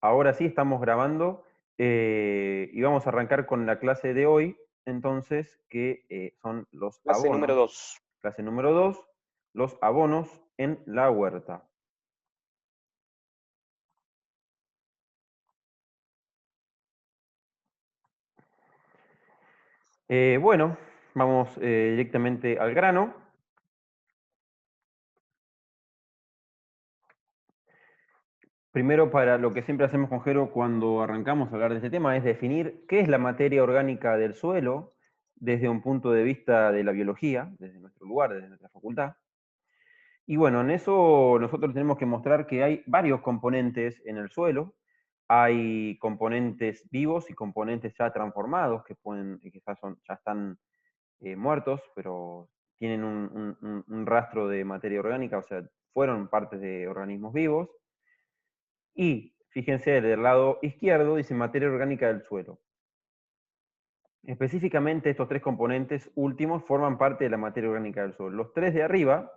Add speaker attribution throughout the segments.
Speaker 1: ahora sí estamos grabando y vamos a arrancar con la clase de hoy, entonces, que son los
Speaker 2: Clase número
Speaker 1: abonos.
Speaker 2: 2.
Speaker 1: Clase número 2, los abonos en la huerta. Bueno, vamos directamente al grano. Primero, para lo que siempre hacemos con Jero cuando arrancamos a hablar de este tema, es definir qué es la materia orgánica del suelo desde un punto de vista de la biología, desde nuestro lugar, desde nuestra facultad. Y bueno, en eso nosotros tenemos que mostrar que hay varios componentes en el suelo. Hay componentes vivos y componentes ya transformados, que ya están muertos, pero tienen un rastro de materia orgánica, o sea, fueron partes de organismos vivos. Y fíjense, del lado izquierdo dice materia orgánica del suelo. Específicamente estos tres componentes últimos forman parte de la materia orgánica del suelo. Los tres de arriba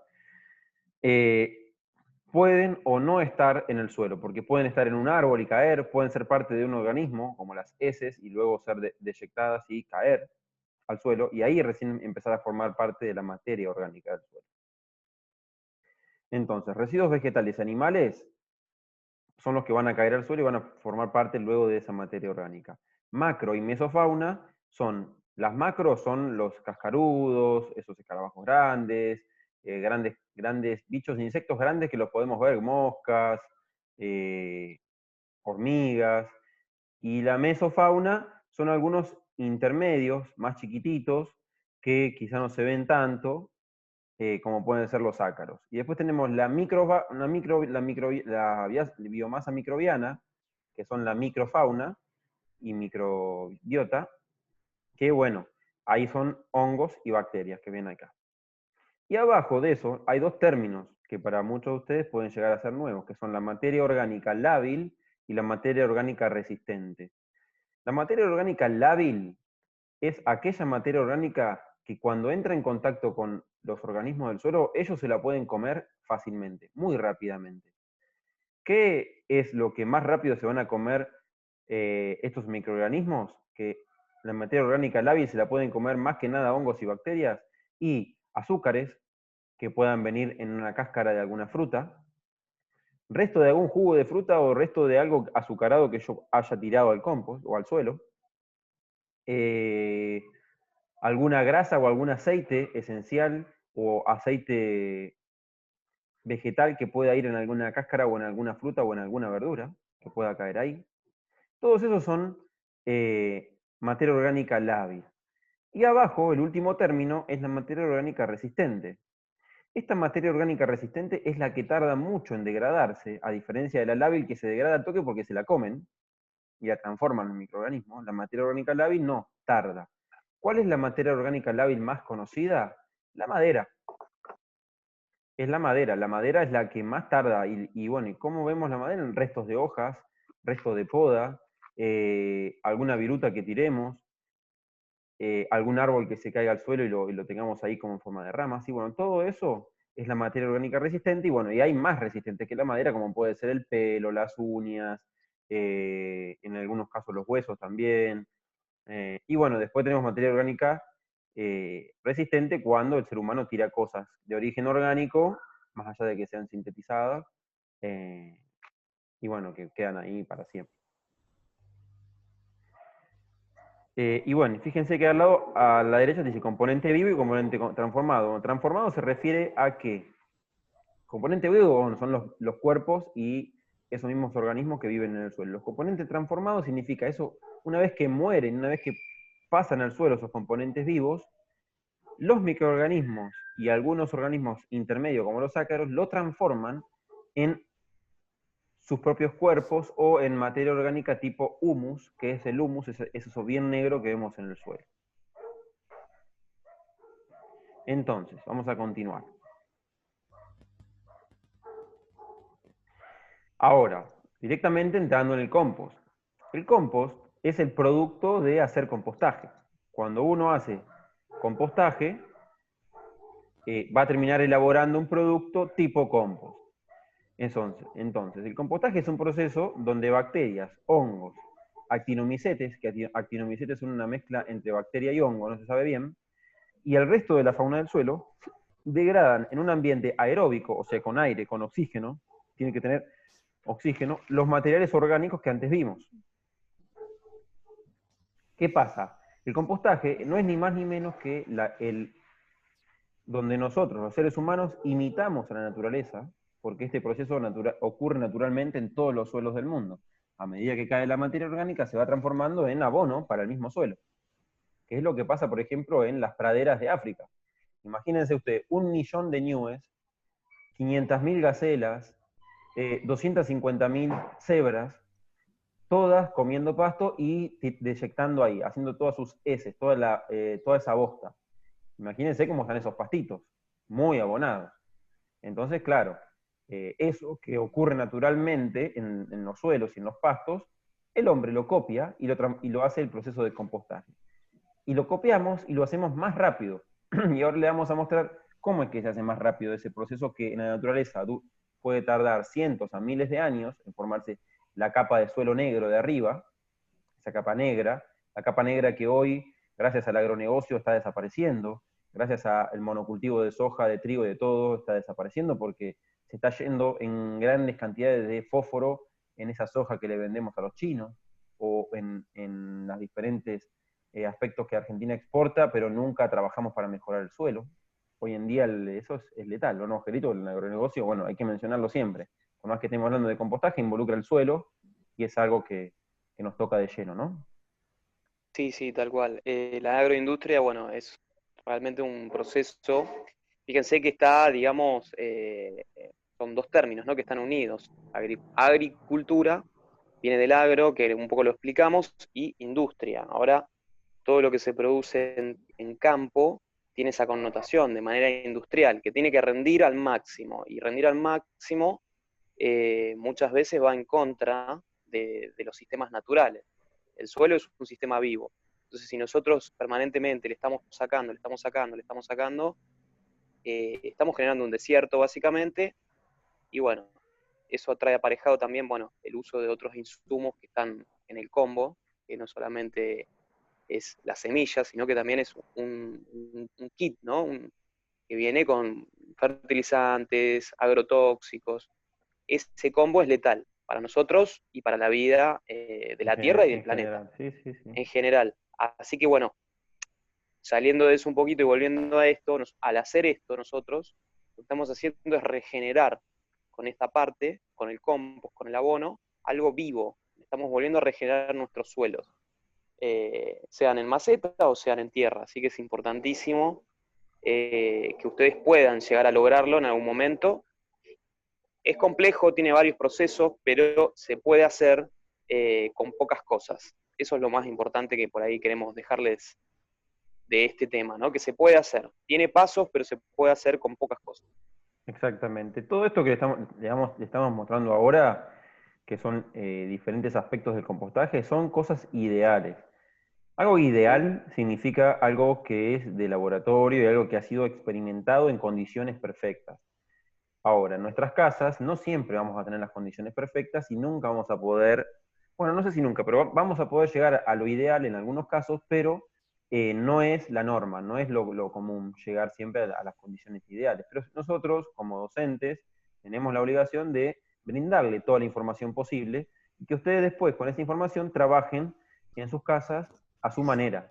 Speaker 1: pueden o no estar en el suelo, porque pueden estar en un árbol y caer, pueden ser parte de un organismo, como las heces, y luego ser deyectadas y caer al suelo, y ahí recién empezar a formar parte de la materia orgánica del suelo. Entonces, residuos vegetales y animales son los que van a caer al suelo y van a formar parte luego de esa materia orgánica. Macro y mesofauna las macros son los cascarudos, esos escarabajos grandes, grandes bichos, insectos grandes que los podemos ver, moscas, hormigas. Y la mesofauna son algunos intermedios, más chiquititos, que quizá no se ven tanto, como pueden ser los ácaros. Y después tenemos la biomasa microbiana, que son la microfauna y microbiota, que bueno, ahí son hongos y bacterias que ven acá. Y abajo de eso hay dos términos que para muchos de ustedes pueden llegar a ser nuevos, que son la materia orgánica lábil y la materia orgánica resistente. La materia orgánica lábil es aquella materia orgánica que cuando entra en contacto con los organismos del suelo, ellos se la pueden comer fácilmente, muy rápidamente. ¿Qué es lo que más rápido se van a comer estos microorganismos? Que la materia orgánica lábil se la pueden comer más que nada hongos y bacterias, y azúcares que puedan venir en una cáscara de alguna fruta, resto de algún jugo de fruta o resto de algo azucarado que yo haya tirado al compost o al suelo, alguna grasa o algún aceite esencial o aceite vegetal que pueda ir en alguna cáscara o en alguna fruta o en alguna verdura que pueda caer ahí. Todos esos son materia orgánica lábil. Y abajo, el último término, es la materia orgánica resistente. Esta materia orgánica resistente es la que tarda mucho en degradarse, a diferencia de la lábil que se degrada al toque porque se la comen y la transforman en microorganismos. La materia orgánica lábil no, tarda. ¿Cuál es la materia orgánica lábil más conocida? La madera. Es la madera. La madera es la que más tarda. Y bueno, ¿y cómo vemos la madera? En restos de hojas, restos de poda, alguna viruta que tiremos, algún árbol que se caiga al suelo y lo tengamos ahí como en forma de ramas. Y bueno, todo eso es la materia orgánica resistente. Y bueno, y hay más resistentes que la madera, como puede ser el pelo, las uñas, en algunos casos los huesos también. Y bueno, después tenemos materia orgánica resistente cuando el ser humano tira cosas de origen orgánico, más allá de que sean sintetizadas, eh, y bueno, que quedan ahí para siempre. Y bueno, fíjense que al lado, a la derecha dice componente vivo y componente transformado. Transformado se refiere a que componente vivo, bueno, son los cuerpos y esos mismos organismos que viven en el suelo. Los componentes transformados significa eso, una vez que mueren, una vez que pasan al suelo esos componentes vivos, los microorganismos y algunos organismos intermedios, como los ácaros, lo transforman en sus propios cuerpos o en materia orgánica tipo humus, que es el humus, es eso bien negro que vemos en el suelo. Entonces, vamos a continuar. Ahora, directamente entrando en el compost. El compost es el producto de hacer compostaje. Cuando uno hace compostaje, va a terminar elaborando un producto tipo compost. Entonces, el compostaje es un proceso donde bacterias, hongos, actinomicetes, que actinomicetes son una mezcla entre bacteria y hongo, no se sabe bien, y el resto de la fauna del suelo, degradan en un ambiente aeróbico, o sea, con aire, con oxígeno, tiene que tener oxígeno, los materiales orgánicos que antes vimos. ¿Qué pasa? El compostaje no es ni más ni menos que donde nosotros, los seres humanos, imitamos a la naturaleza, porque este proceso ocurre naturalmente en todos los suelos del mundo. A medida que cae la materia orgánica, se va transformando en abono para el mismo suelo, que es lo que pasa, por ejemplo, en las praderas de África. Imagínense usted, 1 millón de ñúes, 500.000 gacelas, 250.000 cebras, todas comiendo pasto y deyectando ahí, haciendo todas sus heces, toda esa bosta. Imagínense cómo están esos pastitos, muy abonados. Entonces, claro, eso que ocurre naturalmente en los suelos y en los pastos, el hombre lo copia y lo hace el proceso de compostaje. Y lo copiamos y lo hacemos más rápido. Y ahora le vamos a mostrar cómo es que se hace más rápido ese proceso que en la naturaleza puede tardar cientos a miles de años en formarse la capa de suelo negro de arriba, esa capa negra, la capa negra que hoy, gracias al agronegocio, está desapareciendo, gracias al monocultivo de soja, de trigo y de todo, está desapareciendo porque se está yendo en grandes cantidades de fósforo en esa soja que le vendemos a los chinos, o en las diferentes aspectos que Argentina exporta, pero nunca trabajamos para mejorar el suelo. Hoy en día eso es letal, ¿no, Angelito? El agronegocio, bueno, hay que mencionarlo siempre. Por más que estemos hablando de compostaje, involucra el suelo y es algo que nos toca de lleno, ¿no?
Speaker 2: Sí, sí, tal cual. La agroindustria, bueno, es realmente un proceso. Fíjense que está, digamos, son dos términos, ¿no? Que están unidos. Agricultura viene del agro, que un poco lo explicamos, y industria. Ahora, todo lo que se produce en campo tiene esa connotación de manera industrial, que tiene que rendir al máximo. Y rendir al máximo muchas veces va en contra de los sistemas naturales. El suelo es un sistema vivo. Entonces, si nosotros permanentemente le estamos sacando, le estamos sacando, le estamos sacando, estamos generando un desierto básicamente, y bueno, eso trae aparejado también, bueno, el uso de otros insumos que están en el combo, que no solamente es la semilla, sino que también es un kit, ¿no? Que viene con fertilizantes, agrotóxicos. Ese combo es letal para nosotros y para la vida de la Tierra y del
Speaker 1: En
Speaker 2: planeta
Speaker 1: general, sí, sí, sí.
Speaker 2: en general. Así que bueno, saliendo de eso un poquito y volviendo a esto, al hacer esto nosotros, lo que estamos haciendo es regenerar con esta parte, con el compost, con el abono, algo vivo. Estamos volviendo a regenerar nuestros suelos, sean en maceta o sean en tierra. Así que es importantísimo que ustedes puedan llegar a lograrlo en algún momento. Es complejo, tiene varios procesos, pero se puede hacer con pocas cosas. Eso es lo más importante que por ahí queremos dejarles de este tema, ¿no? Que se puede hacer. Tiene pasos, pero se puede hacer con pocas cosas.
Speaker 1: Exactamente. Todo esto que le estamos mostrando ahora, que son diferentes aspectos del compostaje, son cosas ideales. Algo
Speaker 2: ¿Mm?
Speaker 1: ideal significa algo que es de laboratorio y algo que ha sido experimentado en condiciones perfectas. Ahora, en nuestras casas no siempre vamos a tener las condiciones perfectas y nunca vamos a poder, bueno, no sé si nunca, pero vamos a poder llegar a lo ideal en algunos casos, pero no es la norma, no es lo común llegar siempre a las condiciones ideales. Pero nosotros, como docentes, tenemos la obligación de brindarle toda la información posible y que ustedes después con esa información trabajen en sus casas a su manera.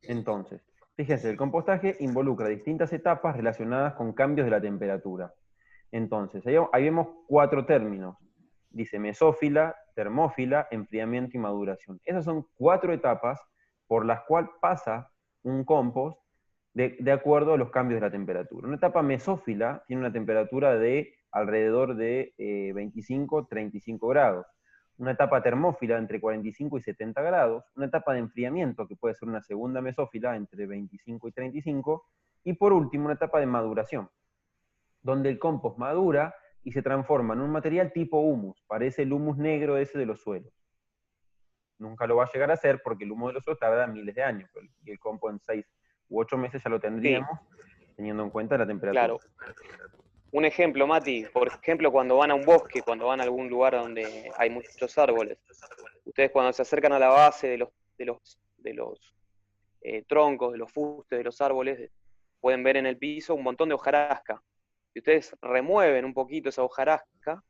Speaker 1: Entonces, fíjense, el compostaje involucra distintas etapas relacionadas con cambios de la temperatura. Entonces, ahí vemos 4 términos. Dice mesófila, termófila, enfriamiento y maduración. Esas son 4 etapas por las cuales pasa un compost de acuerdo a los cambios de la temperatura. Una etapa mesófila tiene una temperatura de alrededor de 25-35 grados. Una etapa termófila entre 45 y 70 grados. Una etapa de enfriamiento, que puede ser una segunda mesófila entre 25 y 35. Y por último, una etapa de maduración, donde el compost madura y se transforma en un material tipo humus, parece el humus negro ese de los suelos. Nunca lo va a llegar a ser porque el humus de los suelos tarda miles de años, y el compost en 6 u 8 meses ya lo
Speaker 2: Sí,
Speaker 1: tendríamos, teniendo en cuenta la temperatura.
Speaker 2: claro. Un ejemplo, Mati, por ejemplo, cuando van a un bosque, cuando van a algún lugar donde hay muchos árboles, ustedes cuando se acercan a la base de los troncos, de los fustes, de los árboles, pueden ver en el piso un montón de hojarasca. Si ustedes remueven un poquito esa hojarasca,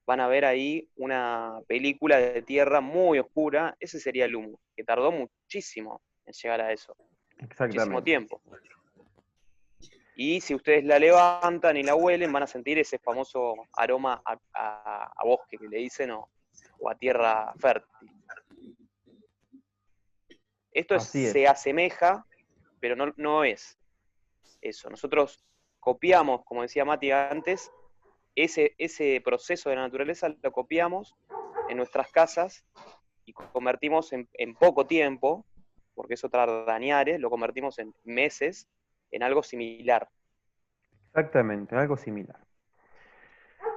Speaker 2: van a ver ahí una película de tierra muy oscura. Ese sería el humo, que tardó muchísimo en llegar a eso, muchísimo
Speaker 1: Exactamente.
Speaker 2: tiempo. Y si ustedes la levantan y la huelen, van a sentir ese famoso aroma a bosque que le dicen, o a tierra fértil. Esto
Speaker 1: Así es.
Speaker 2: se asemeja, pero no es eso. Nosotros copiamos, como decía Mati antes, ese proceso de la naturaleza lo copiamos en nuestras casas y convertimos en poco tiempo, porque eso tarda años, lo convertimos en meses, en algo similar.
Speaker 1: Exactamente, algo similar.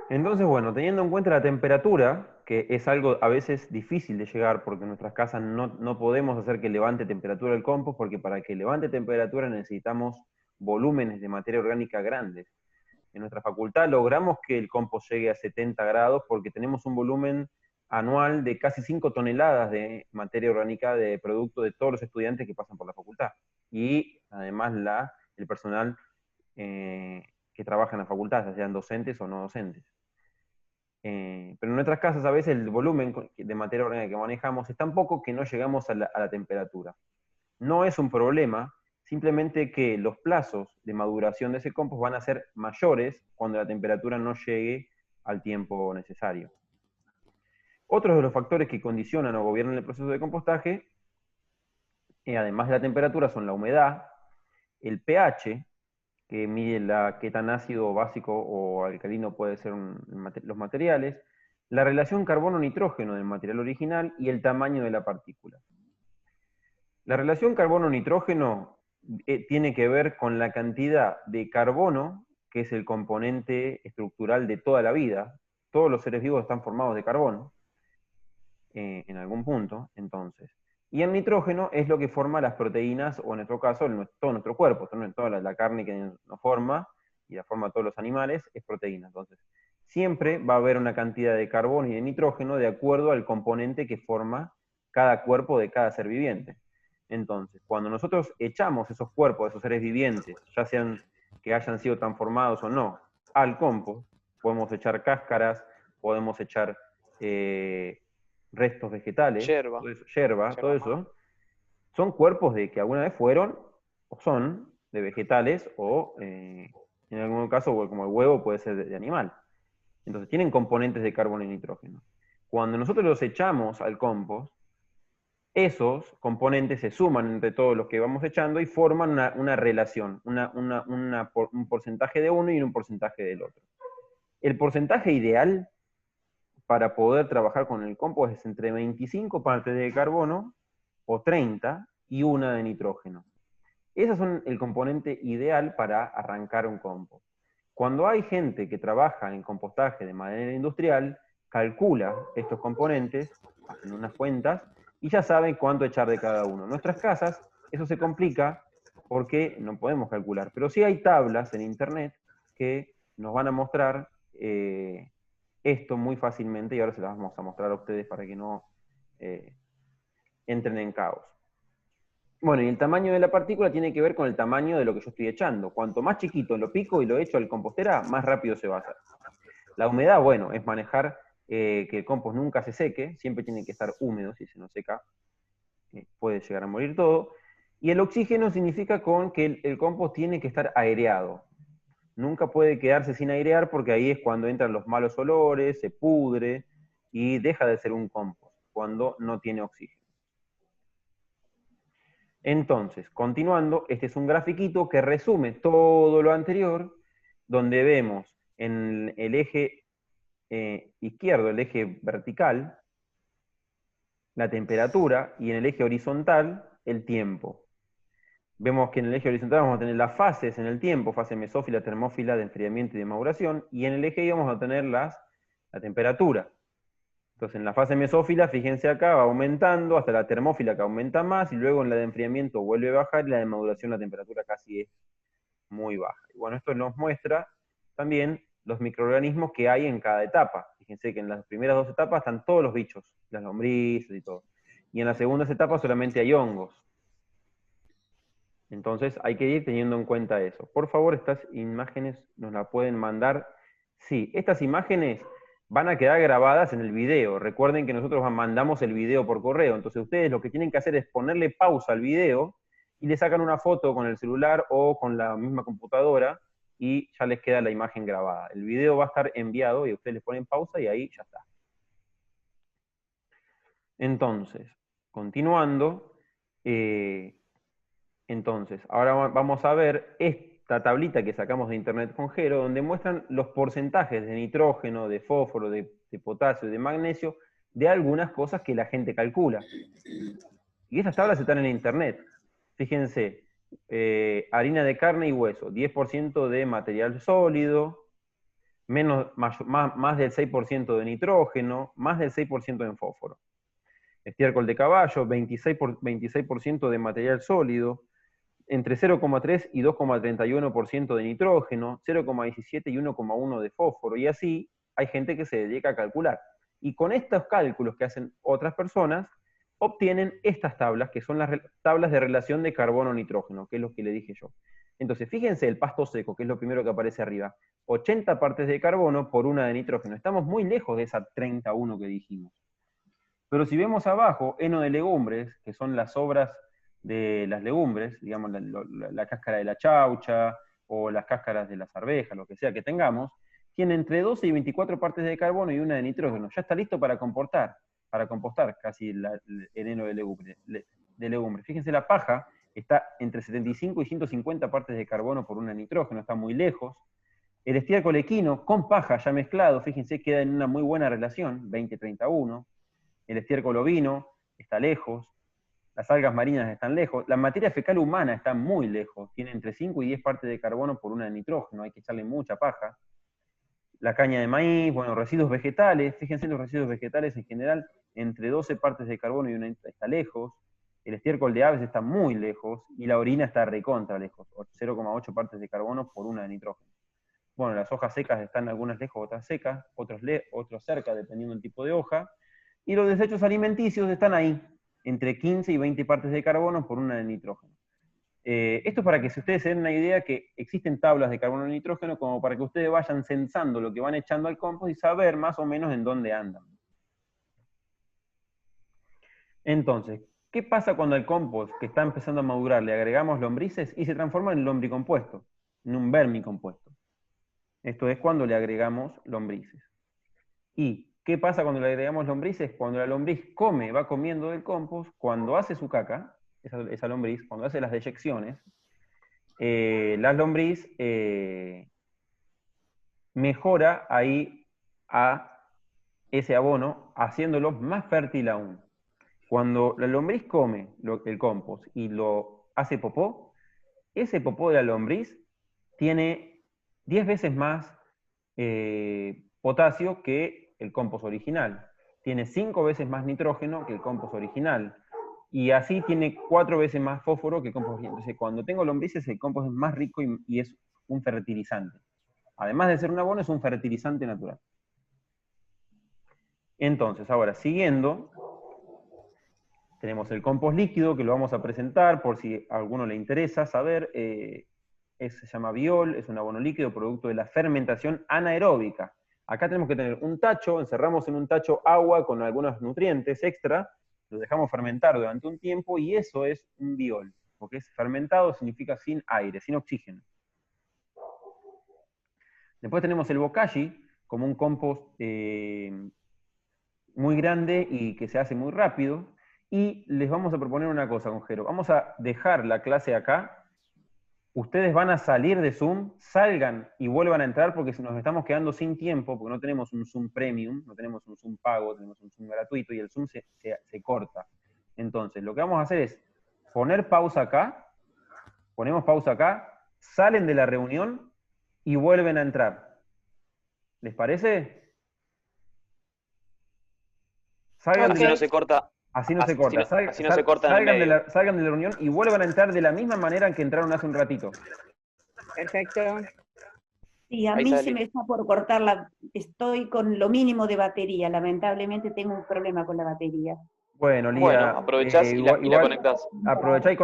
Speaker 1: Entonces, bueno, teniendo en cuenta la temperatura, que es algo a veces difícil de llegar porque en nuestras casas no podemos hacer que levante temperatura el compost, porque para que levante temperatura necesitamos volúmenes de materia orgánica grandes. En nuestra facultad logramos que el compost llegue a 70 grados porque tenemos un volumen anual de casi 5 toneladas de materia orgánica de producto de todos los estudiantes que pasan por la facultad. Y además el personal que trabaja en la facultad, ya sean docentes o no docentes. Pero en nuestras casas a veces el volumen de materia orgánica que manejamos es tan poco que no llegamos a la temperatura. No es un problema, simplemente que los plazos de maduración de ese compost van a ser mayores cuando la temperatura no llegue al tiempo necesario. Otros de los factores que condicionan o gobiernan el proceso de compostaje, además de la temperatura, son la humedad, el pH, que mide qué tan ácido, básico o alcalino puede ser los materiales, la relación carbono-nitrógeno del material original y el tamaño de la partícula. La relación carbono-nitrógeno tiene que ver con la cantidad de carbono, que es el componente estructural de toda la vida. Todos los seres vivos están formados de carbono, en algún punto, entonces. Y el nitrógeno es lo que forma las proteínas, o en nuestro caso, todo nuestro cuerpo, toda la carne que nos forma, y la forma todos los animales, es proteína. Entonces, siempre va a haber una cantidad de carbono y de nitrógeno de acuerdo al componente que forma cada cuerpo de cada ser viviente. Entonces, cuando nosotros echamos esos cuerpos de esos seres vivientes, ya sean que hayan sido transformados o no, al compost, podemos echar cáscaras, podemos echar restos vegetales,
Speaker 2: Yerba,
Speaker 1: todo eso, yerba, todo
Speaker 2: yerba mate.
Speaker 1: eso, son cuerpos de que alguna vez fueron o son de vegetales o en algún caso como el huevo puede ser de animal. Entonces tienen componentes de carbono y nitrógeno. Cuando nosotros los echamos al compost, esos componentes se suman entre todos los que vamos echando y forman una relación, un porcentaje de uno y un porcentaje del otro. El porcentaje ideal para poder trabajar con el compost es entre 25 partes de carbono o 30 y una de nitrógeno. Esos son el componente ideal para arrancar un compost. Cuando hay gente que trabaja en compostaje de manera industrial, calcula estos componentes, hacen unas cuentas y ya saben cuánto echar de cada uno. En nuestras casas eso se complica porque no podemos calcular, pero sí hay tablas en internet que nos van a mostrar esto muy fácilmente y ahora se las vamos a mostrar a ustedes para que no entren en caos. Bueno, y el tamaño de la partícula tiene que ver con el tamaño de lo que yo estoy echando. Cuanto más chiquito lo pico y lo echo al compostera, más rápido se va a hacer. La humedad, bueno, es manejar que el compost nunca se seque, siempre tiene que estar húmedo, si se nos seca puede llegar a morir todo. Y el oxígeno significa que el compost tiene que estar aireado. Nunca puede quedarse sin airear porque ahí es cuando entran los malos olores, se pudre y deja de ser un compost, cuando no tiene oxígeno. Entonces, continuando, este es un grafiquito que resume todo lo anterior, donde vemos en el eje izquierdo, el eje vertical, la temperatura, y en el eje horizontal, el tiempo. Vemos que en el eje horizontal vamos a tener las fases en el tiempo, fase mesófila, termófila, de enfriamiento y de maduración, y en el eje Y vamos a tener la temperatura. Entonces en la fase mesófila, fíjense acá, va aumentando hasta la termófila que aumenta más, y luego en la de enfriamiento vuelve a bajar, y la de maduración la temperatura casi es muy baja. Y bueno, esto nos muestra también los microorganismos que hay en cada etapa. Fíjense que en las primeras 2 etapas están todos los bichos, las lombrices y todo. Y en las segundas etapas solamente hay hongos. Entonces hay que ir teniendo en cuenta eso. Por favor, estas imágenes nos las pueden mandar. Sí, estas imágenes van a quedar grabadas en el video. Recuerden que nosotros mandamos el video por correo. Entonces ustedes lo que tienen que hacer es ponerle pausa al video y le sacan una foto con el celular o con la misma computadora y ya les queda la imagen grabada. El video va a estar enviado y ustedes le ponen pausa y ahí ya está. Entonces, continuando, entonces, ahora vamos a ver esta tablita que sacamos de internet con Jero, donde muestran los porcentajes de nitrógeno, de fósforo, de potasio y de magnesio, de algunas cosas que la gente calcula. Y estas tablas están en internet. Fíjense, harina de carne y hueso, 10% de material sólido, más del 6% de nitrógeno, más del 6% en fósforo. Estiércol de caballo, 26% de material sólido, entre 0,3 y 2,31% de nitrógeno, 0,17 y 1,1 de fósforo, y así hay gente que se dedica a calcular. Y con estos cálculos que hacen otras personas, obtienen estas tablas, que son las tablas de relación de carbono-nitrógeno, que es lo que le dije yo. Entonces, fíjense el pasto seco, que es lo primero que aparece arriba. 80 partes de carbono por 1 de nitrógeno. Estamos muy lejos de esa 31 que dijimos. Pero si vemos abajo, heno de legumbres, que son las sobras de las legumbres, digamos la cáscara de la chaucha, o las cáscaras de las arvejas, lo que sea que tengamos, tiene entre 12 y 24 partes de carbono y 1 de nitrógeno. Ya está listo para compostar casi el heno de legumbres. Fíjense, la paja está entre 75 y 150 partes de carbono por 1 de nitrógeno, está muy lejos. El estiércol equino con paja ya mezclado, fíjense, queda en una muy buena relación, 20-31. El estiércol ovino está lejos. Las algas marinas están lejos. La materia fecal humana está muy lejos. Tiene entre 5 y 10 partes de carbono por 1 de nitrógeno. Hay que echarle mucha paja. La caña de maíz, bueno, residuos vegetales. Fíjense, los residuos vegetales en general, entre 12 partes de carbono y 1 está lejos. El estiércol de aves está muy lejos. Y la orina está recontra lejos. 0,8 partes de carbono por 1 de nitrógeno. Bueno, las hojas secas están algunas lejos, otras secas, otros cerca, dependiendo del tipo de hoja. Y los desechos alimenticios están ahí, entre 15 y 20 partes de carbono por 1 de nitrógeno. Esto es para que si ustedes se den una idea que existen tablas de carbono y nitrógeno, como para que ustedes vayan censando lo que van echando al compost y saber más o menos en dónde andan. Entonces, ¿qué pasa cuando al compost que está empezando a madurar le agregamos lombrices y se transforma en lombricompuesto, en un vermicompuesto? Esto es cuando le agregamos lombrices. ¿Y qué pasa cuando le agregamos lombrices? Cuando la lombriz va comiendo del compost, cuando hace su caca, esa lombriz, cuando hace las deyecciones, la lombriz mejora ahí a ese abono, haciéndolo más fértil aún. Cuando la lombriz come el compost y lo hace popó, ese popó de la lombriz tiene 10 veces más potasio que el compost original. Tiene 5 veces más nitrógeno que el compost original. Y así tiene 4 veces más fósforo que el compost original. Entonces, cuando tengo lombrices, el compost es más rico y es un fertilizante. Además de ser un abono, es un fertilizante natural. Entonces, ahora, siguiendo, tenemos el compost líquido, que lo vamos a presentar por si a alguno le interesa saber. Se llama biol, es un abono líquido producto de la fermentación anaeróbica. Acá tenemos que tener un tacho, encerramos en un tacho agua con algunos nutrientes extra, lo dejamos fermentar durante un tiempo y eso es un biol, porque es fermentado, significa sin aire, sin oxígeno. Después tenemos el bokashi, como un compost muy grande y que se hace muy rápido, y les vamos a proponer una cosa con Jero. Vamos a dejar la clase acá. Ustedes van a salir de Zoom, salgan y vuelvan a entrar porque nos estamos quedando sin tiempo, porque no tenemos un Zoom Premium, no tenemos un Zoom pago, tenemos un Zoom gratuito y el Zoom se corta. Entonces, lo que vamos a hacer es poner pausa acá, ponemos pausa acá, salen de la reunión y vuelven a entrar. ¿Les parece? Salgan
Speaker 2: así no se corta.
Speaker 1: Así no se corta.
Speaker 2: Así no se corta
Speaker 1: salgan de la reunión y vuelvan a entrar de la misma manera en que entraron hace un ratito.
Speaker 3: Perfecto. Sí, a
Speaker 2: Ahí
Speaker 3: mí se
Speaker 2: salí.
Speaker 3: me está por cortar estoy con lo mínimo de batería, lamentablemente tengo un problema con la batería.
Speaker 1: Bueno,
Speaker 2: Bueno,
Speaker 1: Lía,
Speaker 2: aprovechás y la
Speaker 1: igual
Speaker 2: conectás.
Speaker 1: aprovechá y